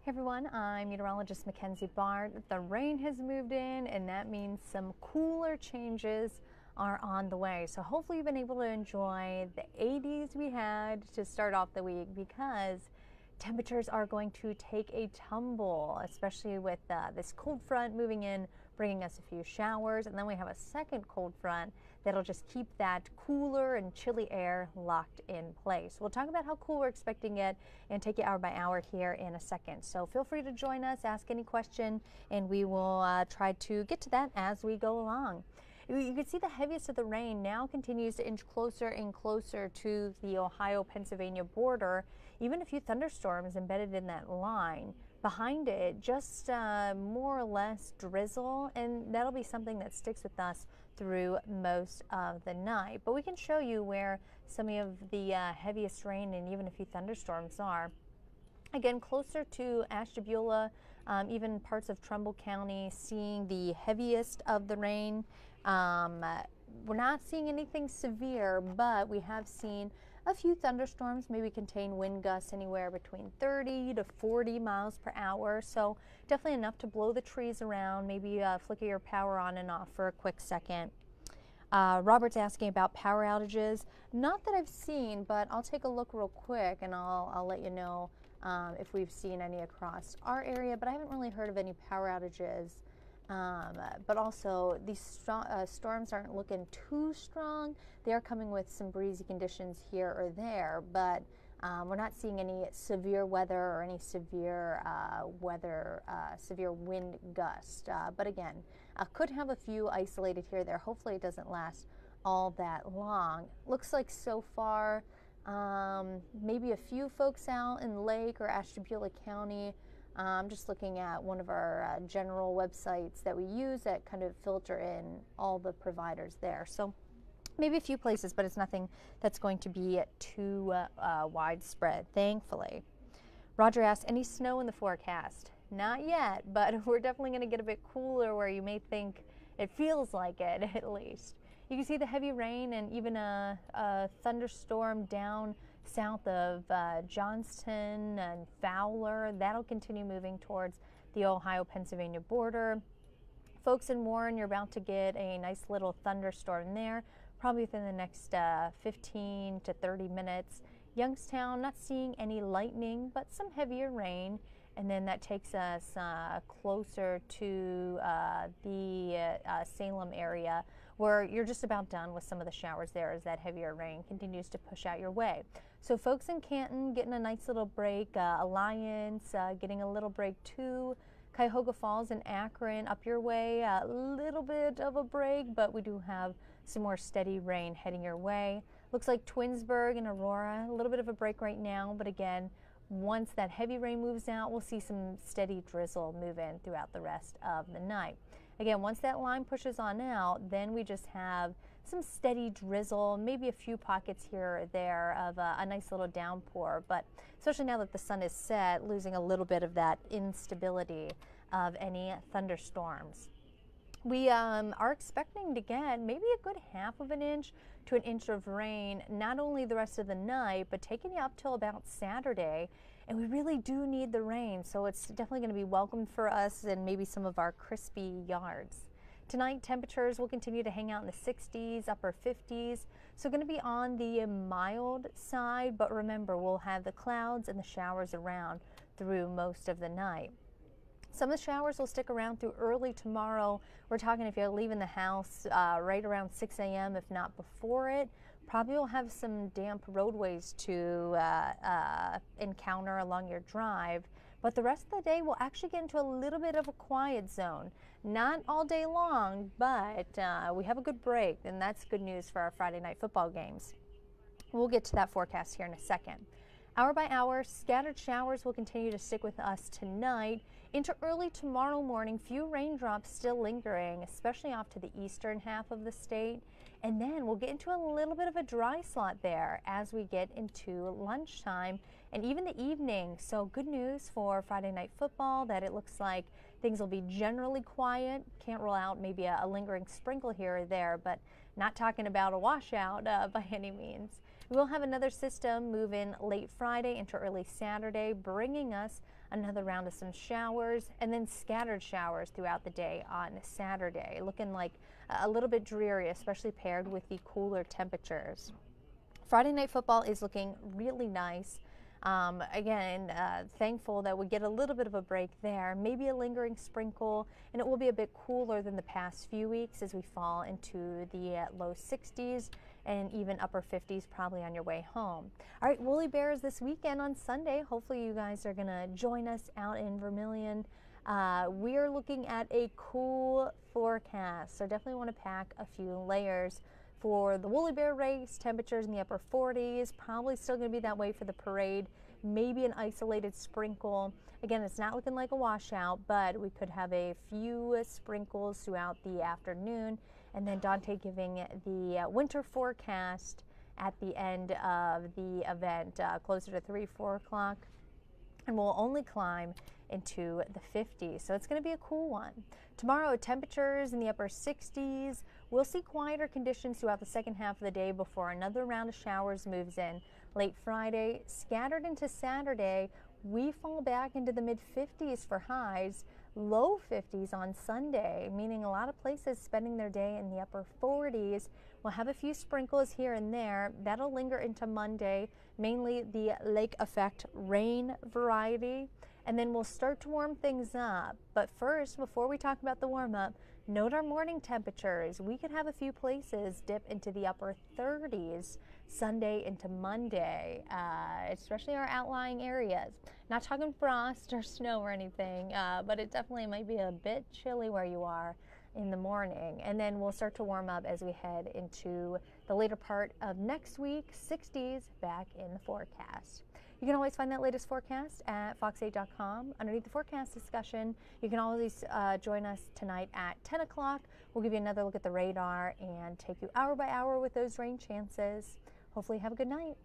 Hey everyone, I'm meteorologist Mackenzie Bart. The rain has moved in, and that means some cooler changes are on the way. So hopefully you've been able to enjoy the 80s we had to start off the week, because temperatures are going to take a tumble, especially with this cold front moving in, bringing us a few showers, and then we have a second cold front that'll just keep that cooler and chilly air locked in place. We'll talk about how cool we're expecting it and take it hour by hour here in a second. So feel free to join us, ask any question, and we will try to get to that as we go along. You can see the heaviest of the rain now continues to inch closer and closer to the Ohio-Pennsylvania border. Even a few thunderstorms embedded in that line. Behind it, just more or less drizzle, and that'll be something that sticks with us through most of the night. But we can show you where some of the heaviest rain and even a few thunderstorms are. Again, closer to Ashtabula, even parts of Trumbull County, seeing the heaviest of the rain. We're not seeing anything severe, but we have seen a few thunderstorms maybe contain wind gusts anywhere between 30 to 40 miles per hour. So definitely enough to blow the trees around, maybe flicker your power on and off for a quick second. Robert's asking about power outages. Not that I've seen, but I'll take a look real quick and I'll let you know if we've seen any across our area, but I haven't really heard of any power outages. But also these storms aren't looking too strong. They are coming with some breezy conditions here or there, but we're not seeing any severe weather or any severe severe wind gust. But again, could have a few isolated here or there. Hopefully it doesn't last all that long. Looks like so far maybe a few folks out in Lake or Ashtabula County. I'm just looking at one of our general websites that we use that kind of filter in all the providers there. So maybe a few places, but it's nothing that's going to be too widespread, thankfully. Roger asks, any snow in the forecast? Not yet, but we're definitely going to get a bit cooler where you may think it feels like it, at least. You can see the heavy rain and even a thunderstorm down south of Johnston and Fowler. That'll continue moving towards the Ohio-Pennsylvania border. Folks in Warren, you're about to get a nice little thunderstorm there, probably within the next 15 to 30 minutes. Youngstown, not seeing any lightning, but some heavier rain. And then that takes us closer to the Salem area, where you're just about done with some of the showers there as that heavier rain continues to push out your way. So folks in Canton getting a nice little break, Alliance getting a little break too, Cuyahoga Falls and Akron up your way, a little bit of a break, but we do have some more steady rain heading your way. Looks like Twinsburg and Aurora, a little bit of a break right now, but again, once that heavy rain moves out, we'll see some steady drizzle move in throughout the rest of the night. Again, once that line pushes on out, then we just have some steady drizzle, maybe a few pockets here or there of a nice little downpour, but especially now that the sun is set, losing a little bit of that instability of any thunderstorms. We are expecting to get maybe a good half of an inch to an inch of rain, not only the rest of the night, but taking you up till about Saturday. And we really do need the rain, so it's definitely going to be welcomed for us and maybe some of our crispy yards. Tonight, temperatures will continue to hang out in the 60s, upper 50s, so going to be on the mild side, but remember, we'll have the clouds and the showers around through most of the night. Some of the showers will stick around through early tomorrow. We're talking if you're leaving the house right around 6 a.m., if not before it. Probably will have some damp roadways to encounter along your drive. But the rest of the day we'll actually get into a little bit of a quiet zone. Not all day long, but we have a good break, and that's good news for our Friday night football games. We'll get to that forecast here in a second. Hour by hour, scattered showers will continue to stick with us tonight. Into early tomorrow morning, few raindrops still lingering, especially off to the eastern half of the state. And then we'll get into a little bit of a dry slot there as we get into lunchtime and even the evening. So good news for Friday night football that it looks like things will be generally quiet. Can't rule out maybe a lingering sprinkle here or there, but not talking about a washout by any means. We will have another system move in late Friday into early Saturday, bringing us another round of some showers, and then scattered showers throughout the day on Saturday. Looking like a little bit dreary, especially paired with the cooler temperatures. Friday night football is looking really nice. Again, thankful that we get a little bit of a break there, maybe a lingering sprinkle, and it will be a bit cooler than the past few weeks as we fall into the low 60s and even upper 50s probably on your way home. All right, Woolly Bears this weekend on Sunday. Hopefully you guys are going to join us out in Vermilion. We are looking at a cool forecast, so definitely want to pack a few layers. For the Woolly Bear race, temperatures in the upper 40s, probably still going to be that way for the parade. Maybe an isolated sprinkle. Again, it's not looking like a washout, but we could have a few sprinkles throughout the afternoon. And then Dante giving the winter forecast at the end of the event, closer to 3, 4 o'clock. And we'll only climb into the 50s, so it's going to be a cool one. Tomorrow, temperatures in the upper 60s. We'll see quieter conditions throughout the second half of the day before another round of showers moves in. Late Friday, scattered into Saturday, we fall back into the mid-50s for highs, low 50s on Sunday, meaning a lot of places spending their day in the upper 40s. We'll have a few sprinkles here and there. That'll linger into Monday, mainly the lake effect rain variety. And then we'll start to warm things up. But first, before we talk about the warm-up, note our morning temperatures. We could have a few places dip into the upper 30s Sunday into Monday, especially our outlying areas. Not talking frost or snow or anything, but it definitely might be a bit chilly where you are in the morning. And then we'll start to warm up as we head into the later part of next week, 60s back in the forecast. You can always find that latest forecast at fox8.com. Underneath the forecast discussion, you can always join us tonight at 10 o'clock. We'll give you another look at the radar and take you hour by hour with those rain chances. Hopefully have a good night.